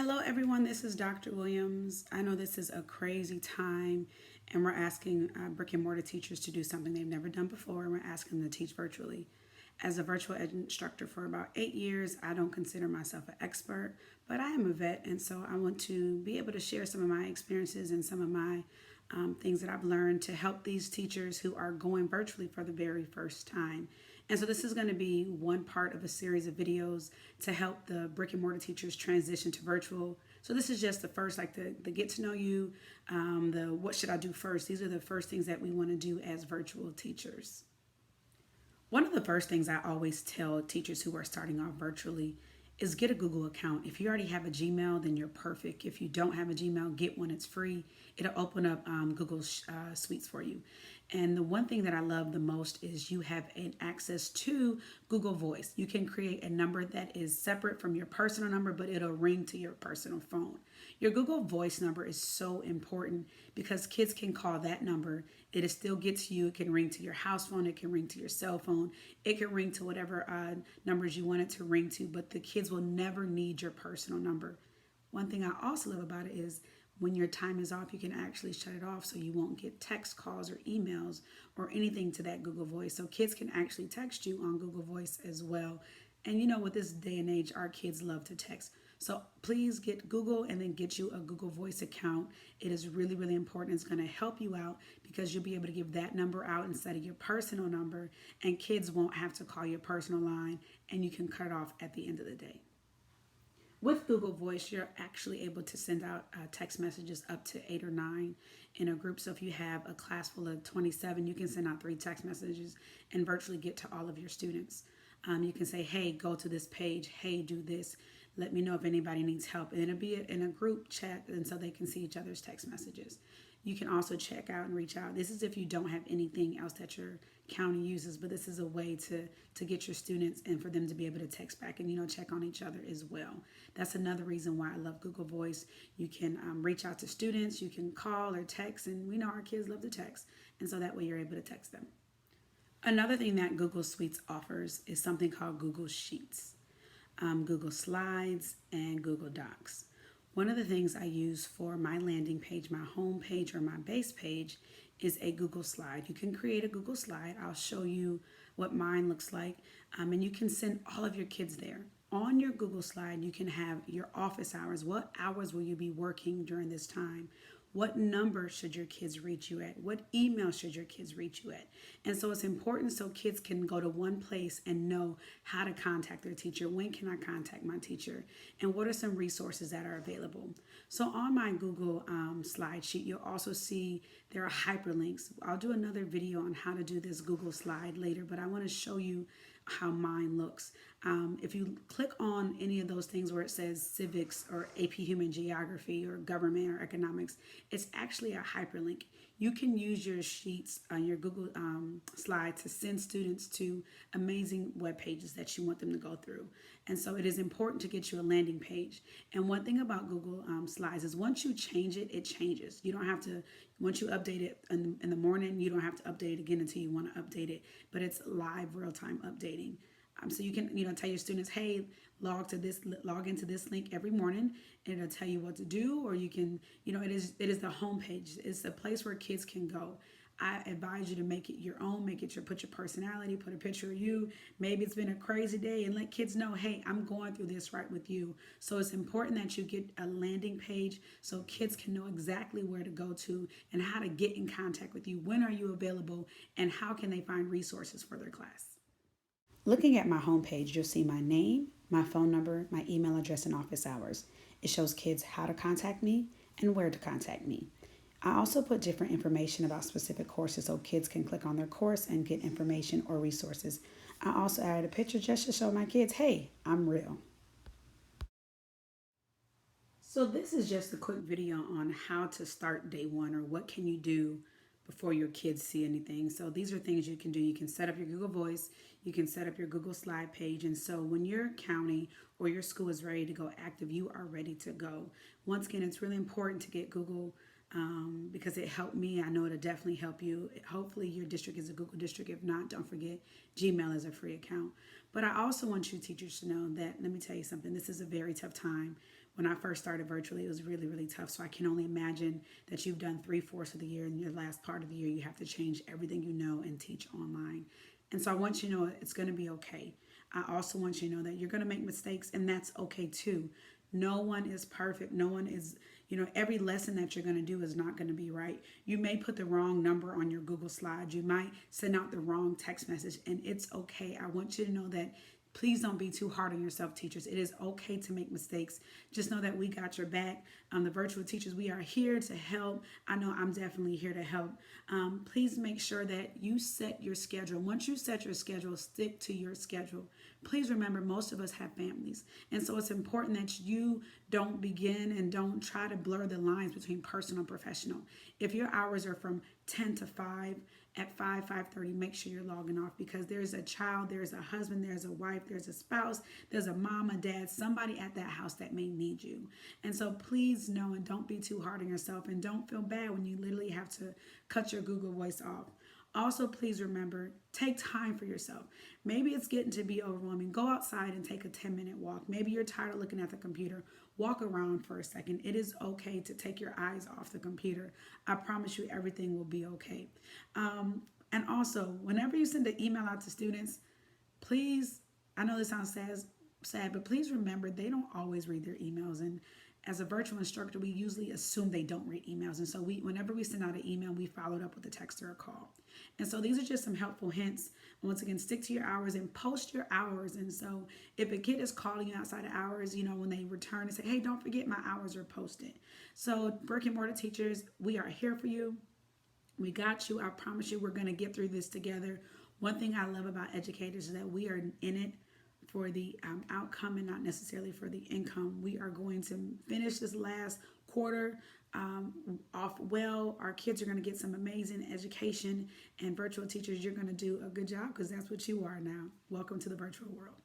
Hello, everyone. This is Dr. Williams. I know this is a crazy time, and we're asking brick and mortar teachers to do something they've never done before, and we're asking them to teach virtually. As a virtual ed instructor for about 8 years, I don't consider myself an expert, but I am a vet, and so I want to be able to share some of my experiences and some of my things that I've learned to help these teachers who are going virtually for the very first time. And so this is going to be one part of a series of videos to help the brick and mortar teachers transition to virtual. So this is just the first, like the get to know you, the what should I do first. These are the first things that we want to do as virtual teachers. One of the first things I always tell teachers who are starting off virtually is get a Google account. If you already have a Gmail, then you're perfect. If you don't have a Gmail, get one. It's free. It'll open up Google Suites for you. And the one thing that I love the most is you have an access to Google Voice. You can create a number that is separate from your personal number, but it'll ring to your personal phone. Your Google Voice number is so important because kids can call that number. It still gets you. It can ring to your house phone. It can ring to your cell phone. It can ring to whatever numbers you want it to ring to, but the kids will never need your personal number. One thing I also love about it is when your time is off, you can actually shut it off so you won't get text calls or emails or anything to that Google Voice. So kids can actually text you on Google Voice as well. And you know, with this day and age, our kids love to text. So please get Google and then get you a Google Voice account. It is really, really important. It's going to help you out because you'll be able to give that number out instead of your personal number, and kids won't have to call your personal line, and you can cut it off at the end of the day. With Google Voice, you're actually able to send out text messages up to 8 or 9 in a group. So if you have a class full of 27, you can send out 3 text messages and virtually get to all of your students. You can say, hey, go to this page. Hey, do this. Let me know if anybody needs help. And it'll be in a group chat, and so they can see each other's text messages. You can also check out and reach out. This is if you don't have anything else that your county uses, but this is a way to get your students and for them to be able to text back and, check on each other as well. That's another reason why I love Google Voice. You can reach out to students, you can call or text, and we know our kids love to text, and so that way you're able to text them. Another thing that Google Suites offers is something called Google Sheets, Google Slides, and Google Docs. One of the things I use for my landing page, my home page, or my base page is a Google slide. You can create a Google slide. I'll show you what mine looks like, and you can send all of your kids there. On your Google slide, you can have your office hours. What hours will you be working during this time? What number should your kids reach you at? What email should your kids reach you at? And so it's important so kids can go to one place and know how to contact their teacher. When can I contact my teacher? And what are some resources that are available? So on my Google slide sheet, you'll also see there are hyperlinks. I'll do another video on how to do this Google slide later, but I want to show you how mine looks. If you click on any of those things where it says civics or AP Human Geography or government or economics, it's actually a hyperlink. You can use your sheets on your Google slide to send students to amazing web pages that you want them to go through. And so it is important to get you a landing page. And one thing about Google Slides is once you change it, it changes. You don't have to, once you update it in the morning, you don't have to update it again until you want to update it. But it's live real-time updating. So you can, tell your students, hey, log into this link every morning, and it'll tell you what to do. Or you can, it is the homepage. It's the place where kids can go. I advise you to make it your own, put your personality, put a picture of you. Maybe it's been a crazy day, and let kids know, hey, I'm going through this right with you. So it's important that you get a landing page so kids can know exactly where to go to and how to get in contact with you. When are you available, and how can they find resources for their class? Looking at my homepage, you'll see my name, my phone number, my email address, and office hours. It shows kids how to contact me and where to contact me. I also put different information about specific courses so kids can click on their course and get information or resources. I also added a picture just to show my kids, hey, I'm real. So this is just a quick video on how to start day one, or what can you do before your kids see anything. So these are things you can do. You can set up your Google Voice. You can set up your Google slide page. And so when your county or your school is ready to go active, you are ready to go. Once again, it's really important to get Google because it helped me. I know it'll definitely help you. Hopefully your district is a Google district. If not, don't forget Gmail is a free account. But I also want you teachers to know that, let me tell you something, this is a very tough time. When I first started virtually, it was really, really tough. So I can only imagine that you've done 3/4 of the year, and your last part of the year, you have to change everything you know and teach online. And so I want you to know it's going to be okay. I also want you to know that you're going to make mistakes, and that's okay too. No one is perfect. No one is, every lesson that you're going to do is not going to be right. You may put the wrong number on your Google slides. You might send out the wrong text message, and it's okay. I want you to know that. Please don't be too hard on yourself, teachers. It is okay to make mistakes. Just know that we got your back. The virtual teachers, we are here to help. I know I'm definitely here to help. Please make sure that you set your schedule. Once you set your schedule, stick to your schedule. Please remember, most of us have families. And so it's important that you don't begin and don't try to blur the lines between personal and professional. If your hours are from 10 to 5, at 5:30, make sure you're logging off, because there's a child, there's a husband, there's a wife, there's a spouse, there's a mom, a dad, somebody at that house that may need you. And so please know, and don't be too hard on yourself, and don't feel bad when you literally have to cut your Google Voice off. Also, please remember, take time for yourself. Maybe it's getting to be overwhelming. Go outside and take a 10-minute walk. Maybe you're tired of looking at the computer. Walk around for a second. It is okay to take your eyes off the computer. I promise you everything will be okay. And also, whenever you send an email out to students, please, I know this sounds sad, but please remember they don't always read their emails. And as a virtual instructor, we usually assume they don't read emails. And so whenever we send out an email, we follow it up with a text or a call. And so these are just some helpful hints. Once again, stick to your hours and post your hours. And so if a kid is calling you outside of hours, when they return and say, hey, don't forget my hours are posted. So Brick and Mortar teachers, we are here for you. We got you. I promise you we're going to get through this together. One thing I love about educators is that we are in it for the outcome and not necessarily for the income. We are going to finish this last quarter off well. Our kids are going to get some amazing education, and virtual teachers, you're going to do a good job, because that's what you are now. Welcome to the virtual world.